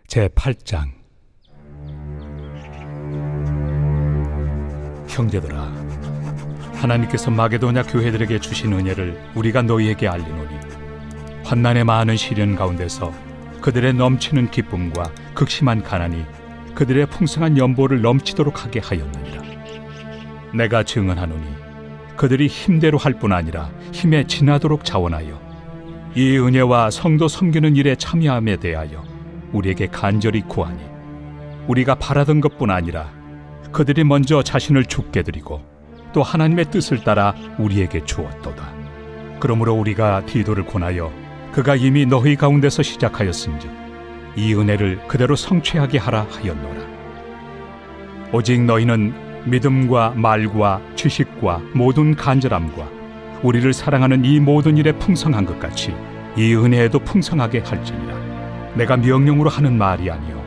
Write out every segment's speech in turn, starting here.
제8장. 형제들아, 하나님께서 마게도냐 교회들에게 주신 은혜를 우리가 너희에게 알리노니, 환난의 많은 시련 가운데서 그들의 넘치는 기쁨과 극심한 가난이 그들의 풍성한 연보를 넘치도록 하게 하였느니라. 내가 증언하노니 그들이 힘대로 할 뿐 아니라 힘에 지나도록 자원하여 이 은혜와 성도 섬기는 일에 참여함에 대하여 우리에게 간절히 구하니, 우리가 바라던 것뿐 아니라 그들이 먼저 자신을 주께 드리고 또 하나님의 뜻을 따라 우리에게 주었도다. 그러므로 우리가 디도를 권하여 그가 이미 너희 가운데서 시작하였은즉 이 은혜를 그대로 성취하게 하라 하였노라. 오직 너희는 믿음과 말과 지식과 모든 간절함과 우리를 사랑하는 이 모든 일에 풍성한 것 같이 이 은혜에도 풍성하게 할지니라. 내가 명령으로 하는 말이 아니요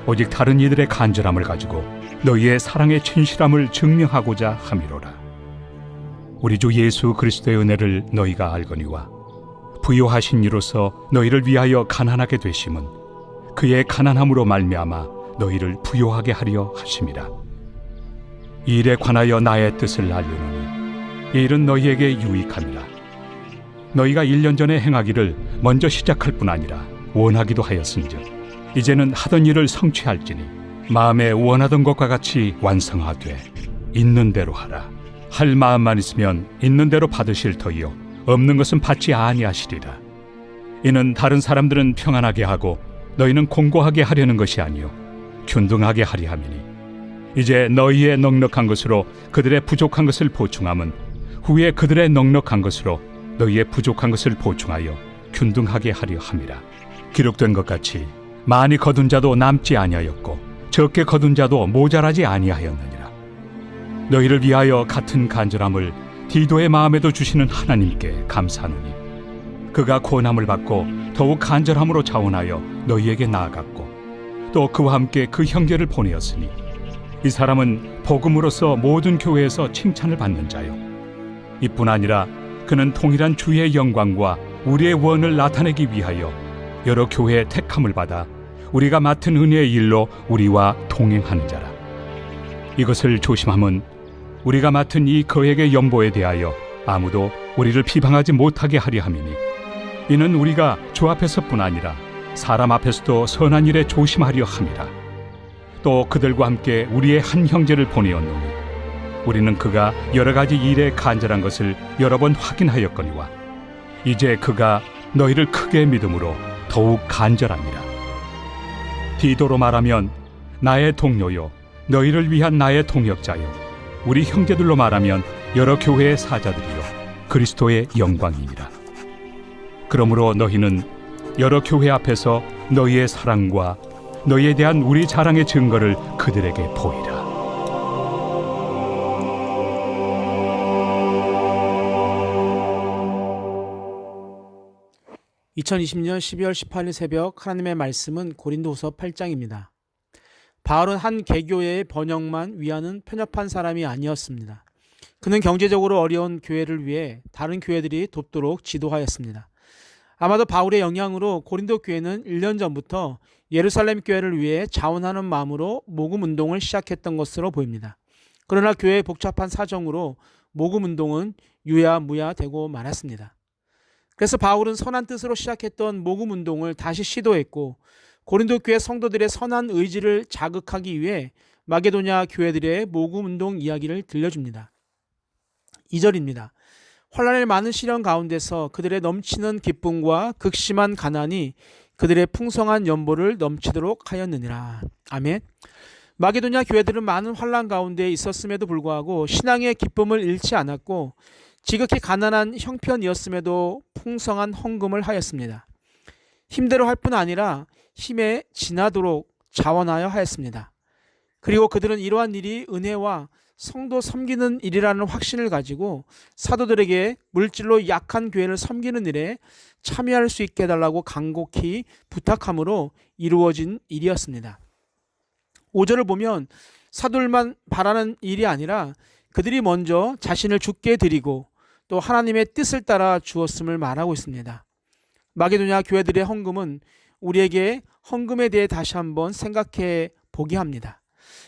오직 다른 이들의 간절함을 가지고 너희의 사랑의 진실함을 증명하고자 함이로라. 우리 주 예수 그리스도의 은혜를 너희가 알거니와 부요하신 이로서 너희를 위하여 가난하게 되심은 그의 가난함으로 말미암아 너희를 부요하게 하려 하심이라. 이 일에 관하여 나의 뜻을 알려노니 이 일은 너희에게 유익함이라. 너희가 1년 전에 행하기를 먼저 시작할 뿐 아니라 원하기도 하였은즉 이제는 하던 일을 성취할지니 마음에 원하던 것과 같이 완성하되 있는 대로 하라. 할 마음만 있으면 있는 대로 받으실 터이요 없는 것은 받지 아니하시리라. 이는 다른 사람들은 평안하게 하고 너희는 공고하게 하려는 것이 아니요 균등하게 하리 함이니, 이제 너희의 넉넉한 것으로 그들의 부족한 것을 보충함은 후에 그들의 넉넉한 것으로 너희의 부족한 것을 보충하여 균등하게 하려 함이라. 기록된 것 같이 많이 거둔 자도 남지 아니하였고 적게 거둔 자도 모자라지 아니하였느니라. 너희를 위하여 같은 간절함을 디도의 마음에도 주시는 하나님께 감사하노니, 그가 고난을 받고 더욱 간절함으로 자원하여 너희에게 나아갔고 또 그와 함께 그 형제를 보내었으니 이 사람은 복음으로서 모든 교회에서 칭찬을 받는 자요 이뿐 아니라 그는 통일한 주의 영광과 우리의 원을 나타내기 위하여 여러 교회의 택함을 받아 우리가 맡은 은혜의 일로 우리와 동행하는 자라. 이것을 조심함은 우리가 맡은 이 거액의 연보에 대하여 아무도 우리를 비방하지 못하게 하려 함이니, 이는 우리가 주 앞에서뿐 아니라 사람 앞에서도 선한 일에 조심하려 함이라. 또 그들과 함께 우리의 한 형제를 보내었노니 우리는 그가 여러 가지 일에 간절한 것을 여러 번 확인하였거니와 이제 그가 너희를 크게 믿음으로 더욱 간절하니라. 디도로 말하면 나의 동료요 너희를 위한 나의 동역자요 우리 형제들로 말하면 여러 교회의 사자들이요 그리스도의 영광이니라. 그러므로 너희는 여러 교회 앞에서 너희의 사랑과 너희에 대한 우리 자랑의 증거를 그들에게 보이라. (2020년 12월 18일) 새벽 하나님의 말씀은 고린도후서 8장입니다. 바울은 한 개교회의 번영만 위하는 편협한 사람이 아니었습니다. 그는 경제적으로 어려운 교회를 위해 다른 교회들이 돕도록 지도하였습니다. 아마도 바울의 영향으로 고린도 교회는 1년 전부터 예루살렘 교회를 위해 자원하는 마음으로 모금 운동을 시작했던 것으로 보입니다. 그러나 교회의 복잡한 사정으로 모금 운동은 유야무야 되고 말았습니다. 그래서 바울은 선한 뜻으로 시작했던 모금 운동을 다시 시도했고 고린도 교회 성도들의 선한 의지를 자극하기 위해 마게도냐 교회들의 모금 운동 이야기를 들려줍니다. 2절입니다. 환난의 많은 시련 가운데서 그들의 넘치는 기쁨과 극심한 가난이 그들의 풍성한 연보를 넘치도록 하였느니라. 아멘. 마게도냐 교회들은 많은 환난 가운데 있었음에도 불구하고 신앙의 기쁨을 잃지 않았고 지극히 가난한 형편이었음에도 풍성한 헌금을 하였습니다. 힘대로 할 뿐 아니라 힘에 지나도록 자원하여 하였습니다. 그리고 그들은 이러한 일이 은혜와 성도 섬기는 일이라는 확신을 가지고 사도들에게 물질로 약한 교회를 섬기는 일에 참여할 수 있게 해달라고 간곡히 부탁함으로 이루어진 일이었습니다. 5절을 보면 사도들만 바라는 일이 아니라 그들이 먼저 자신을 주께 드리고 또 하나님의 뜻을 따라 주었음을 말하고 있습니다. 마게도냐 교회들의 헌금은 우리에게 헌금에 대해 다시 한번 생각해 보게 합니다.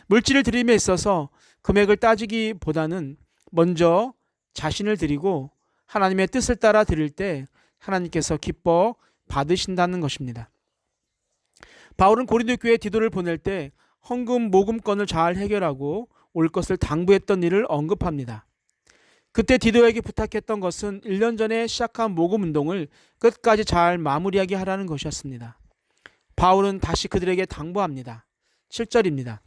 물질을 드림에 있어서 금액을 따지기보다는 먼저 자신을 드리고 하나님의 뜻을 따라 드릴 때 하나님께서 기뻐 받으신다는 것입니다. 바울은 고린도 교회에 디도를 보낼 때 헌금 모금건을 잘 해결하고 올 것을 당부했던 일을 언급합니다. 그때 디도에게 부탁했던 것은 1년 전에 시작한 모금 운동을 끝까지 잘 마무리하게 하라는 것이었습니다. 바울은 다시 그들에게 당부합니다. 7절입니다.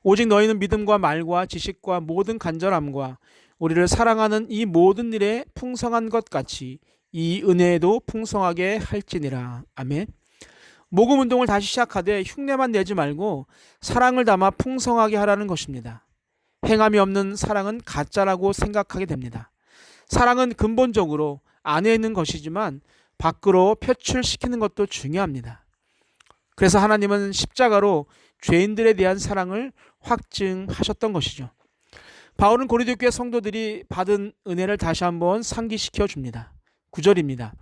오직 너희는 믿음과 말과 지식과 모든 간절함과 우리를 사랑하는 이 모든 일에 풍성한 것 같이 이 은혜에도 풍성하게 할지니라. 아멘. 모금 운동을 다시 시작하되 흉내만 내지 말고 사랑을 담아 풍성하게 하라는 것입니다. 행함이 없는 사랑은 가짜라고 생각하게 됩니다. 사랑은 근본적으로 안에 있는 것이지만 밖으로 표출시키는 것도 중요합니다. 그래서 하나님은 십자가로 죄인들에 대한 사랑을 확증하셨던 것이죠. 바울은 고린도 교회 성도들이 받은 은혜를 다시 한번 상기시켜 줍니다. 9절입니다.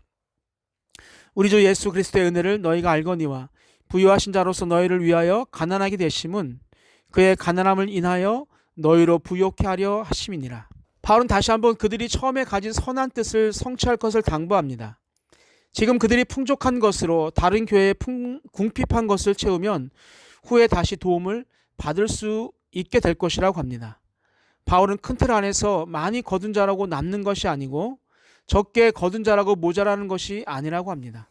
우리 주 예수 그리스도의 은혜를 너희가 알거니와 부유하신 자로서 너희를 위하여 가난하게 되심은 그의 가난함을 인하여 너희로 부욕케 하려 하심이니라. 바울은 다시 한번 그들이 처음에 가진 선한 뜻을 성취할 것을 당부합니다. 지금 그들이 풍족한 것으로 다른 교회에 궁핍한 것을 채우면 후에 다시 도움을 받을 수 있게 될 것이라고 합니다. 바울은 큰 틀 안에서 많이 거둔 자라고 남는 것이 아니고 적게 거둔 자라고 모자라는 것이 아니라고 합니다.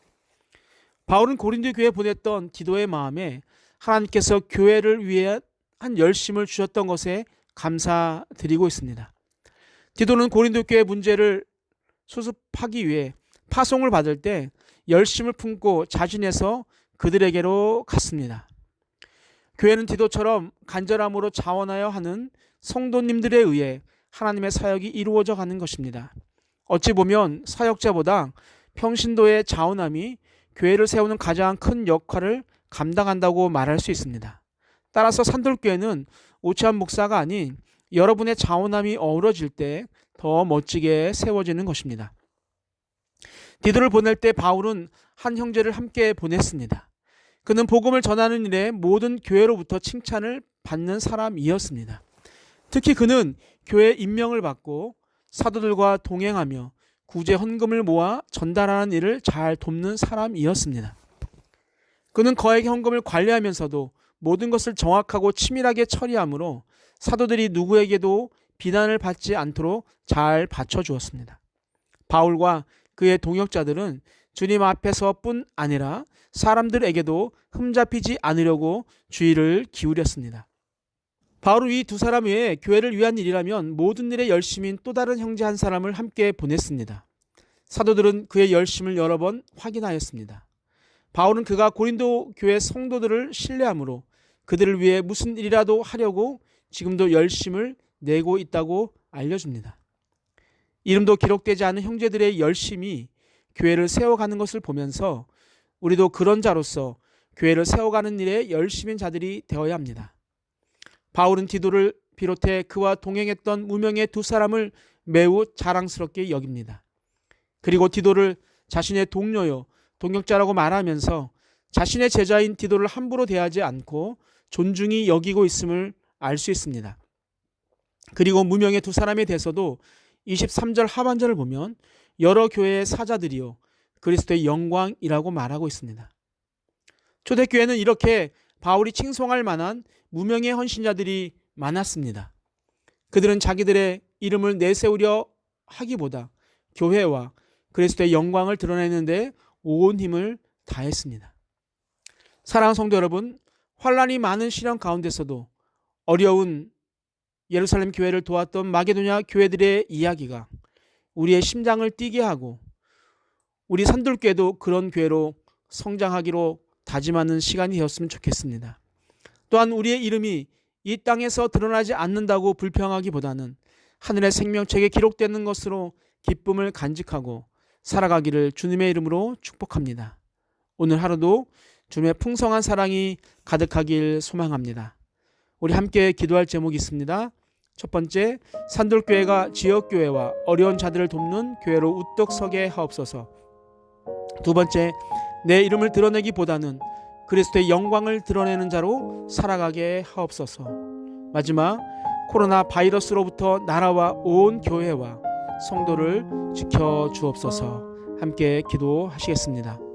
바울은 고린도 교회에 보냈던 디도의 마음에 하나님께서 교회를 위해 한 열심을 주셨던 것에 감사드리고 있습니다. 디도는 고린도 교회 문제를 수습하기 위해 파송을 받을 때 열심을 품고 자진해서 그들에게로 갔습니다. 교회는 디도처럼 간절함으로 자원하여 하는 성도님들에 의해 하나님의 사역이 이루어져 가는 것입니다. 어찌 보면 사역자보다 평신도의 자원함이 교회를 세우는 가장 큰 역할을 감당한다고 말할 수 있습니다. 따라서 산돌교회는 오치한 목사가 아닌 여러분의 자원함이 어우러질 때 더 멋지게 세워지는 것입니다. 디도를 보낼 때 바울은 한 형제를 함께 보냈습니다. 그는 복음을 전하는 일에 모든 교회로부터 칭찬을 받는 사람이었습니다. 특히 그는 교회 임명을 받고 사도들과 동행하며 구제 헌금을 모아 전달하는 일을 잘 돕는 사람이었습니다. 그는 거액 헌금을 관리하면서도 모든 것을 정확하고 치밀하게 처리하므로 사도들이 누구에게도 비난을 받지 않도록 잘 받쳐주었습니다. 바울과 그의 동역자들은 주님 앞에서뿐 아니라 사람들에게도 흠잡히지 않으려고 주의를 기울였습니다. 바울은 이 두 사람 외에 교회를 위한 일이라면 모든 일에 열심인 또 다른 형제 한 사람을 함께 보냈습니다. 사도들은 그의 열심을 여러 번 확인하였습니다. 바울은 그가 고린도 교회 성도들을 신뢰함으로 그들을 위해 무슨 일이라도 하려고 지금도 열심을 내고 있다고 알려줍니다. 이름도 기록되지 않은 형제들의 열심이 교회를 세워가는 것을 보면서 우리도 그런 자로서 교회를 세워가는 일에 열심인 자들이 되어야 합니다. 바울은 디도를 비롯해 그와 동행했던 무명의 두 사람을 매우 자랑스럽게 여깁니다. 그리고 디도를 자신의 동료요, 동역자라고 말하면서 자신의 제자인 디도를 함부로 대하지 않고 존중히 여기고 있음을 알 수 있습니다. 그리고 무명의 두 사람에 대해서도 23절 하반절을 보면 여러 교회의 사자들이요 그리스도의 영광이라고 말하고 있습니다. 초대교회는 이렇게 바울이 칭송할 만한 무명의 헌신자들이 많았습니다. 그들은 자기들의 이름을 내세우려 하기보다 교회와 그리스도의 영광을 드러내는데 온 힘을 다했습니다. 사랑하는 성도 여러분, 환란이 많은 시련 가운데서도 어려운 예루살렘 교회를 도왔던 마게도냐 교회들의 이야기가 우리의 심장을 뛰게 하고 우리 산돌교회도 그런 교회로 성장하기로 다짐하는 시간이 되었으면 좋겠습니다. 또한 우리의 이름이 이 땅에서 드러나지 않는다고 불평하기보다는 하늘의 생명책에 기록되는 것으로 기쁨을 간직하고 살아가기를 주님의 이름으로 축복합니다. 오늘 하루도 주님의 풍성한 사랑이 가득하길 소망합니다. 우리 함께 기도할 제목이 있습니다. 첫 번째, 산돌교회가 지역교회와 어려운 자들을 돕는 교회로 우뚝 서게 하옵소서. 두 번째, 내 이름을 드러내기보다는 그리스도의 영광을 드러내는 자로 살아가게 하옵소서. 마지막, 코로나 바이러스로부터 나라와 온 교회와 성도를 지켜주옵소서. 함께 기도하시겠습니다.